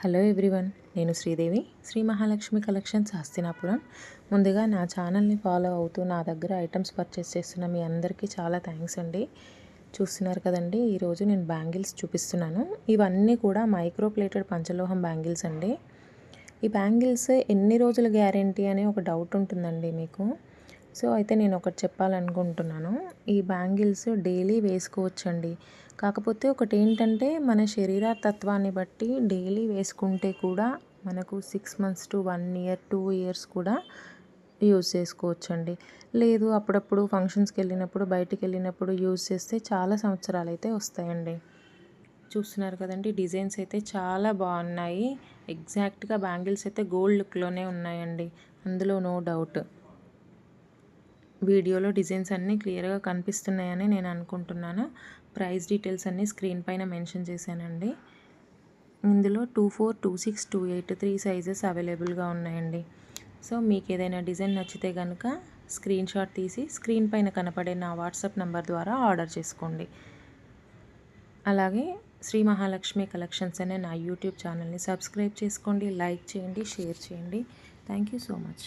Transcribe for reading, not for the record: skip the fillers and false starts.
Hello everyone, నేను Sridevi, Shri Mahalakshmi collections Hastinapuram. ముందుగా నా ఛానల్ని ఫాలో అవుతూ నా దగ్గర ఐటమ్స్ పర్చేస్ చేస్తున్న మీ అందరికీ చాలా థ్యాంక్స్ అండి. చూస్తున్నారు కదండి, ఈరోజు నేను బ్యాంగిల్స్ చూపిస్తున్నాను. ఇవన్నీ కూడా మైక్రో ప్లేటెడ్ పంచలోహం బ్యాంగిల్స్ అండి. ఈ బ్యాంగిల్స్ ఎన్ని రోజుల గ్యారెంటీ అని ఒక డౌట్ ఉంటుందండి మీకు. సో అయితే నేను ఒకటి చెప్పాలనుకుంటున్నాను. ఈ బ్యాంగిల్స్ డైలీ వేసుకోవచ్చండి. కాకపోతే ఒకటి ఏంటంటే, మన శరీర తత్వాన్ని బట్టి డైలీ వేసుకుంటే కూడా మనకు 6 మంత్స్ టు 1 ఇయర్ 2 ఇయర్స్ కూడా యూజ్ చేసుకోవచ్చండి. లేదు అప్పుడప్పుడు ఫంక్షన్స్కి వెళ్ళినప్పుడు బయటికి వెళ్ళినప్పుడు యూజ్ చేస్తే చాలా సంవత్సరాలు అయితే వస్తాయండి. చూస్తున్నారు కదండి, డిజైన్స్ అయితే చాలా బాగున్నాయి. ఎగ్జాక్ట్గా బ్యాంగిల్స్ అయితే గోల్డ్ లుక్లోనే ఉన్నాయండి, అందులో నో డౌట్. వీడియోలో డిజైన్స్ అన్నీ క్లియర్గా కనిపిస్తున్నాయని నేను అనుకుంటున్నాను. ప్రైస్ డీటెయిల్స్ అన్నీ స్క్రీన్ పైన మెన్షన్ చేశానండి. ఇందులో 24, 26, 28 3 సైజెస్ అవైలబుల్గా ఉన్నాయండి. సో మీకు ఏదైనా డిజైన్ నచ్చితే కనుక స్క్రీన్ షాట్ తీసి స్క్రీన్ పైన కనపడే నా వాట్సాప్ నెంబర్ ద్వారా ఆర్డర్ చేసుకోండి. అలాగే శ్రీ మహాలక్ష్మి కలెక్షన్స్ అనే నా యూట్యూబ్ ఛానల్ని సబ్స్క్రైబ్ చేసుకోండి, లైక్ చేయండి, షేర్ చేయండి. Thank you so much.